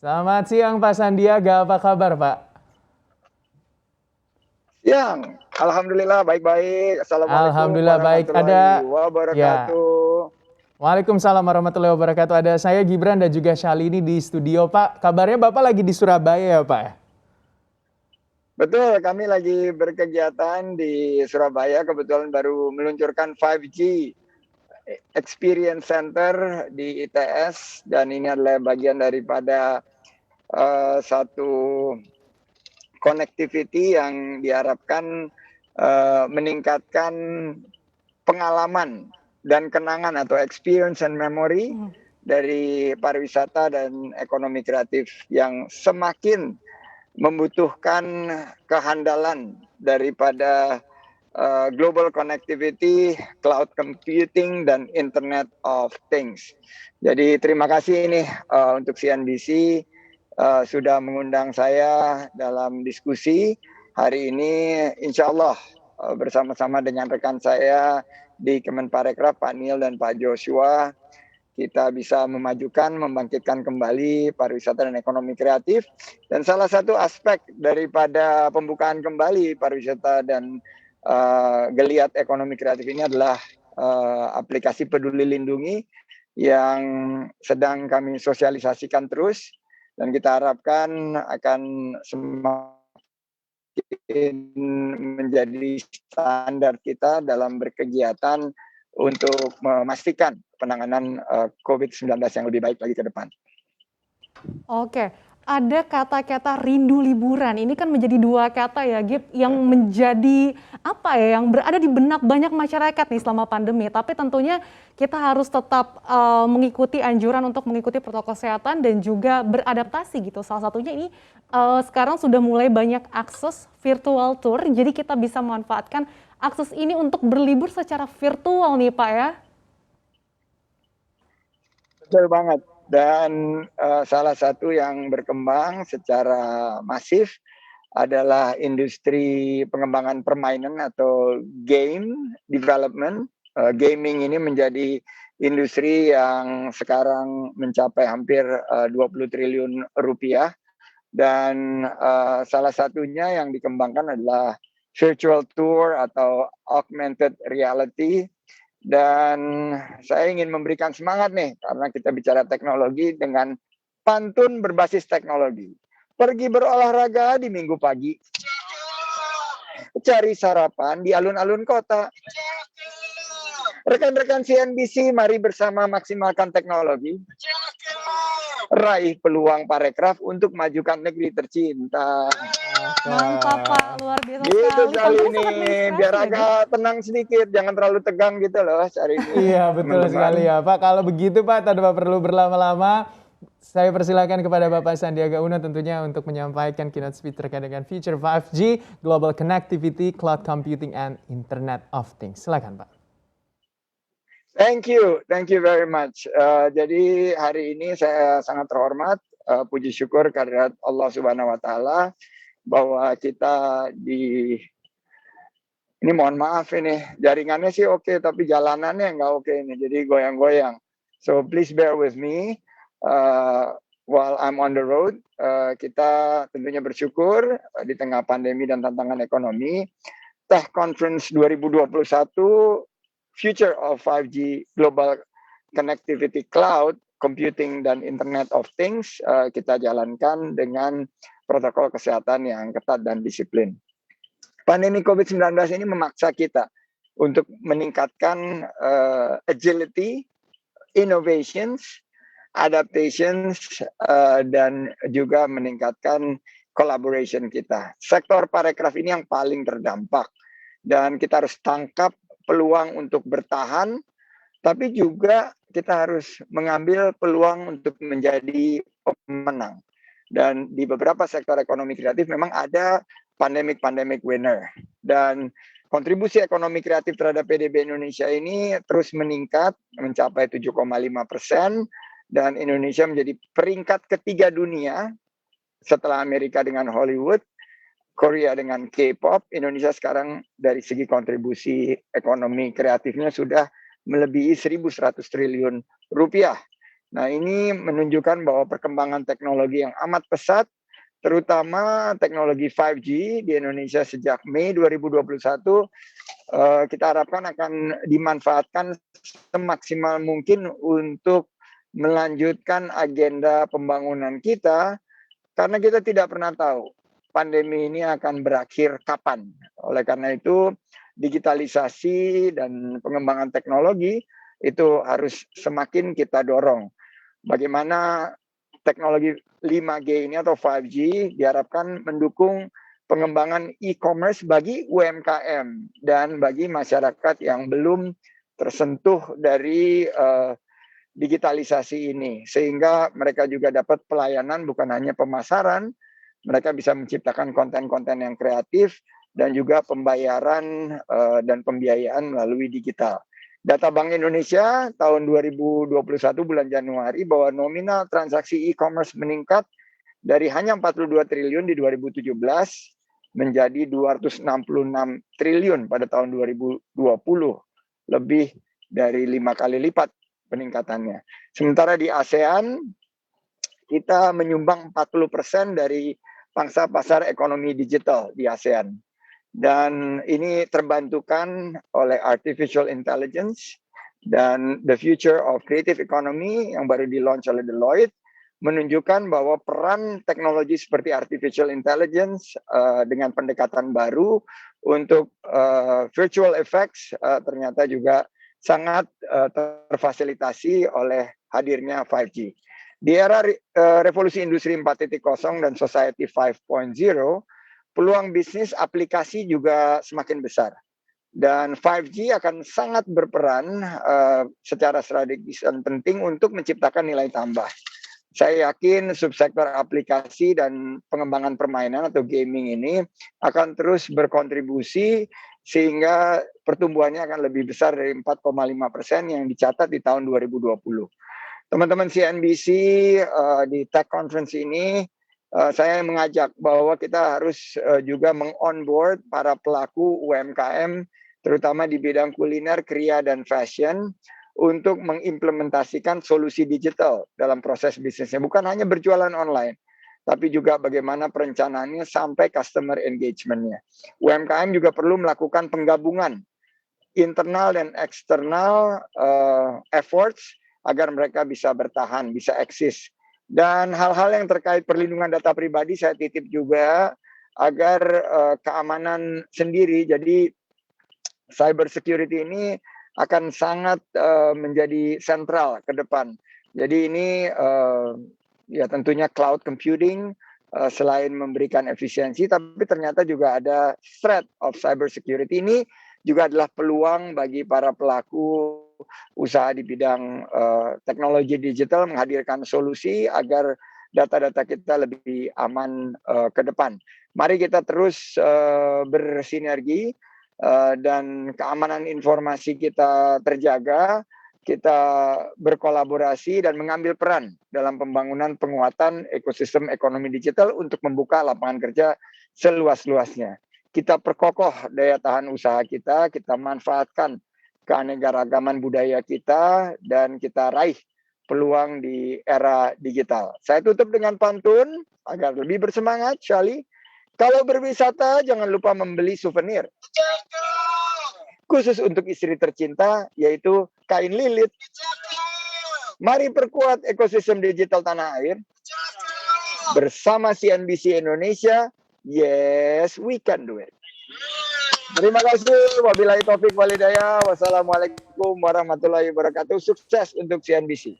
Selamat siang Pak Sandiaga, apa kabar Pak? Siang, alhamdulillah baik-baik. Assalamualaikum Alhamdulillah baik. warahmatullahi wabarakatuh. Waalaikumsalam warahmatullahi wabarakatuh. Ada saya Gibran dan juga Syalini di studio Pak. Kabarnya Bapak lagi di Surabaya ya Pak? Betul, kami lagi berkegiatan di Surabaya. Kebetulan baru meluncurkan 5G Experience Center di ITS, dan ini adalah bagian daripada satu connectivity yang diharapkan meningkatkan pengalaman dan kenangan atau experience and memory dari pariwisata dan ekonomi kreatif yang semakin membutuhkan kehandalan daripada global connectivity, cloud computing, dan Internet of Things. Jadi terima kasih ini untuk CNBC sudah mengundang saya dalam diskusi hari ini. Insya Allah bersama-sama dengan rekan saya di Kemenparekraf, Pak Neil dan Pak Joshua, kita bisa memajukan, membangkitkan kembali pariwisata dan ekonomi kreatif. Dan salah satu aspek daripada pembukaan kembali pariwisata dan geliat ekonomi kreatif ini adalah aplikasi Peduli Lindungi yang sedang kami sosialisasikan terus, dan kita harapkan akan semakin menjadi standar kita dalam berkegiatan untuk memastikan penanganan COVID-19 yang lebih baik lagi ke depan. Oke, ada kata-kata rindu liburan. Ini kan menjadi dua kata ya, Gib, yang menjadi apa ya, yang berada di benak banyak masyarakat nih selama pandemi. Tapi tentunya kita harus tetap mengikuti anjuran untuk mengikuti protokol kesehatan dan juga beradaptasi gitu. Salah satunya ini sekarang sudah mulai banyak akses virtual tour, jadi kita bisa memanfaatkan akses ini untuk berlibur secara virtual nih Pak ya. Betul banget. Dan salah satu yang berkembang secara masif adalah industri pengembangan permainan atau game development. Gaming ini menjadi industri yang sekarang mencapai hampir 20 triliun rupiah. Dan salah satunya yang dikembangkan adalah virtual tour atau augmented reality. Dan saya ingin memberikan semangat nih, karena kita bicara teknologi dengan pantun berbasis teknologi. Pergi berolahraga di minggu pagi, cari sarapan di alun-alun kota. Rekan-rekan CNBC, mari bersama maksimalkan teknologi, raih peluang parekraf untuk majukan negeri tercinta. Mantap Pak, luar biasa Gitu sekali. kali Pantunnya ini, sangat menginspirasi biar ya, Gib. agak tenang sedikit, jangan terlalu tegang gitu loh hari ini. Iya betul Teman-teman. sekali ya Pak. Kalau begitu Pak, tanpa perlu berlama-lama, saya persilakan kepada Bapak Sandiaga Uno tentunya untuk menyampaikan keynote speech terkait dengan feature 5G, Global Connectivity, Cloud Computing, and Internet of Things. Silakan Pak. Thank you very much. Jadi hari ini saya sangat terhormat, puji syukur kehadirat Allah Subhanahu Wa Taala bahwa kita ini mohon maaf ini jaringannya sih oke, tapi jalanannya nggak oke ini, jadi goyang-goyang. So please bear with me while I'm on the road. Kita tentunya bersyukur di tengah pandemi dan tantangan ekonomi. Tech Conference 2021 Future of 5G Global Connectivity Cloud Computing dan Internet of Things kita jalankan dengan protokol kesehatan yang ketat dan disiplin. Pandemi COVID-19 ini memaksa kita untuk meningkatkan agility, innovations, adaptations, dan juga meningkatkan collaboration kita. Sektor parekraf ini yang paling terdampak, dan kita harus tangkap peluang untuk bertahan, tapi juga kita harus mengambil peluang untuk menjadi pemenang. Dan di beberapa sektor ekonomi kreatif memang ada pandemic winner. Dan kontribusi ekonomi kreatif terhadap PDB Indonesia ini terus meningkat, mencapai 7,5%, dan Indonesia menjadi peringkat ketiga dunia setelah Amerika dengan Hollywood, Korea dengan K-pop. Indonesia sekarang dari segi kontribusi ekonomi kreatifnya sudah melebihi 1.100 triliun rupiah. Nah, ini menunjukkan bahwa perkembangan teknologi yang amat pesat, terutama teknologi 5G di Indonesia sejak Mei 2021, kita harapkan akan dimanfaatkan semaksimal mungkin untuk melanjutkan agenda pembangunan kita, karena kita tidak pernah tahu pandemi ini akan berakhir kapan. Oleh karena itu, digitalisasi dan pengembangan teknologi itu harus semakin kita dorong. Bagaimana teknologi 5G ini atau 5G diharapkan mendukung pengembangan e-commerce bagi UMKM dan bagi masyarakat yang belum tersentuh dari digitalisasi ini, sehingga mereka juga dapat pelayanan bukan hanya pemasaran, mereka bisa menciptakan konten-konten yang kreatif dan juga pembayaran dan pembiayaan melalui digital. Data Bank Indonesia tahun 2021 bulan Januari bahwa nominal transaksi e-commerce meningkat dari hanya 42 triliun di 2017 menjadi 266 triliun pada tahun 2020, lebih dari 5 kali lipat peningkatannya. Sementara di ASEAN kita menyumbang 40% dari pangsa pasar ekonomi digital di ASEAN. Dan ini terbantukan oleh artificial intelligence dan the future of creative economy yang baru di-launch oleh Deloitte, menunjukkan bahwa peran teknologi seperti artificial intelligence dengan pendekatan baru untuk virtual effects ternyata juga sangat terfasilitasi oleh hadirnya 5G. Di era revolusi industri 4.0 dan society 5.0, peluang bisnis aplikasi juga semakin besar. Dan 5G akan sangat berperan secara strategis dan penting untuk menciptakan nilai tambah. Saya yakin subsektor aplikasi dan pengembangan permainan atau gaming ini akan terus berkontribusi sehingga pertumbuhannya akan lebih besar dari 4,5% yang dicatat di tahun 2020. Teman-teman CNBC di Tech Conference ini, saya mengajak bahwa kita harus juga meng-onboard para pelaku UMKM, terutama di bidang kuliner, kria, dan fashion, untuk mengimplementasikan solusi digital dalam proses bisnisnya. Bukan hanya berjualan online, tapi juga bagaimana perencanaannya sampai customer engagement-nya. UMKM juga perlu melakukan penggabungan internal dan eksternal efforts agar mereka bisa bertahan, bisa eksis. Dan hal-hal yang terkait perlindungan data pribadi saya titip juga agar keamanan sendiri, jadi cyber security ini akan sangat menjadi sentral ke depan. Jadi ini ya tentunya cloud computing selain memberikan efisiensi, tapi ternyata juga ada threat of cyber security. Ini juga adalah peluang bagi para pelaku usaha di bidang teknologi digital menghadirkan solusi agar data-data kita lebih aman ke depan. Mari kita terus bersinergi dan keamanan informasi kita terjaga, kita berkolaborasi dan mengambil peran dalam pembangunan penguatan ekosistem ekonomi digital untuk membuka lapangan kerja seluas-luasnya. Kita perkokoh daya tahan usaha kita manfaatkan keanekaragaman budaya kita, dan kita raih peluang di era digital. Saya tutup dengan pantun agar lebih bersemangat, Shali. Kalau berwisata, jangan lupa membeli souvenir. Khusus untuk istri tercinta, yaitu kain lilit. Mari perkuat ekosistem digital tanah air. Bersama CNBC Indonesia, yes, we can do it. Terima kasih. Wabillahi taufik walhidayah. Wassalamualaikum warahmatullahi wabarakatuh. Sukses untuk CNBC.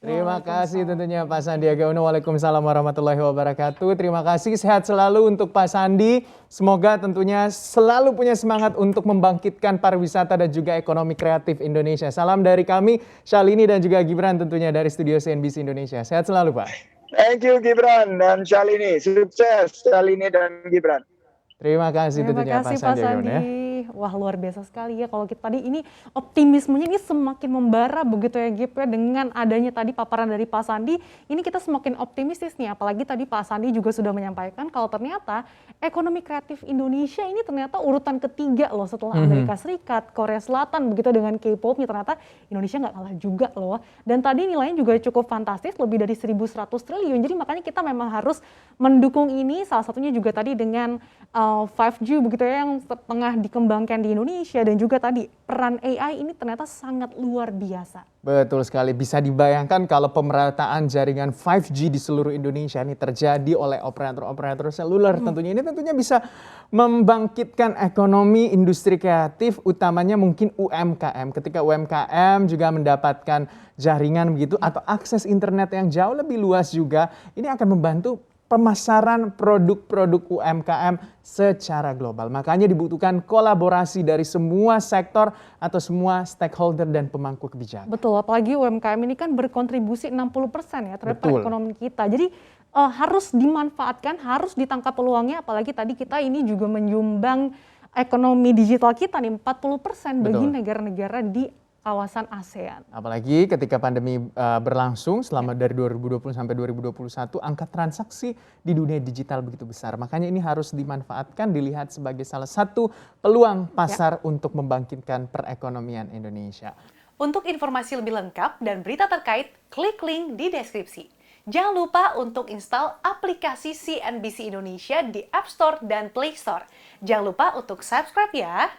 Terima kasih tentunya Pak Sandiaga Uno. Waalaikumsalam warahmatullahi wabarakatuh. Terima kasih, sehat selalu untuk Pak Sandi. Semoga tentunya selalu punya semangat untuk membangkitkan pariwisata dan juga ekonomi kreatif Indonesia. Salam dari kami, Shalini dan juga Gibran tentunya dari studio CNBC Indonesia. Sehat selalu Pak. Thank you Gibran dan Shalini. Sukses Shalini dan Gibran. Terima kasih tentunya Pak Terima kasih Pak Sandiaga Uno ya. Sandi. nih. Wah, luar biasa sekali ya kalau kita tadi ini optimismenya ini semakin membara begitu ya Gip ya, dengan adanya tadi paparan dari Pak Sandi, ini kita semakin optimistis nih. Apalagi tadi Pak Sandi juga sudah menyampaikan kalau ternyata ekonomi kreatif Indonesia ini ternyata urutan ketiga loh setelah Amerika Serikat, Korea Selatan begitu dengan K-pop-nya, ternyata Indonesia nggak kalah juga loh. Dan tadi nilainya juga cukup fantastis, lebih dari 1.100 triliun. Jadi makanya kita memang harus mendukung ini, salah satunya juga tadi dengan 5G begitu ya yang tengah dikembangkan di Indonesia, dan juga tadi peran AI ini ternyata sangat luar biasa. Betul sekali, bisa dibayangkan kalau pemerataan jaringan 5G di seluruh Indonesia ini terjadi oleh operator-operator seluler. Tentunya ini bisa membangkitkan ekonomi industri kreatif, utamanya mungkin UMKM. Ketika UMKM juga mendapatkan jaringan begitu atau akses internet yang jauh lebih luas juga, ini akan membantu pemasaran produk-produk UMKM secara global. Makanya dibutuhkan kolaborasi dari semua sektor atau semua stakeholder dan pemangku kebijakan. Betul, apalagi UMKM ini kan berkontribusi 60% ya terhadap perekonomian kita. Jadi harus dimanfaatkan, harus ditangkap peluangnya, apalagi tadi kita ini juga menyumbang ekonomi digital kita nih 40% bagi negara-negara di kawasan ASEAN. Apalagi ketika pandemi berlangsung selama dari 2020 sampai 2021, angka transaksi di dunia digital begitu besar. Makanya ini harus dimanfaatkan, dilihat sebagai salah satu peluang pasar untuk membangkitkan perekonomian Indonesia. Untuk informasi lebih lengkap dan berita terkait, klik link di deskripsi. Jangan lupa untuk install aplikasi CNBC Indonesia di App Store dan Play Store. Jangan lupa untuk subscribe ya.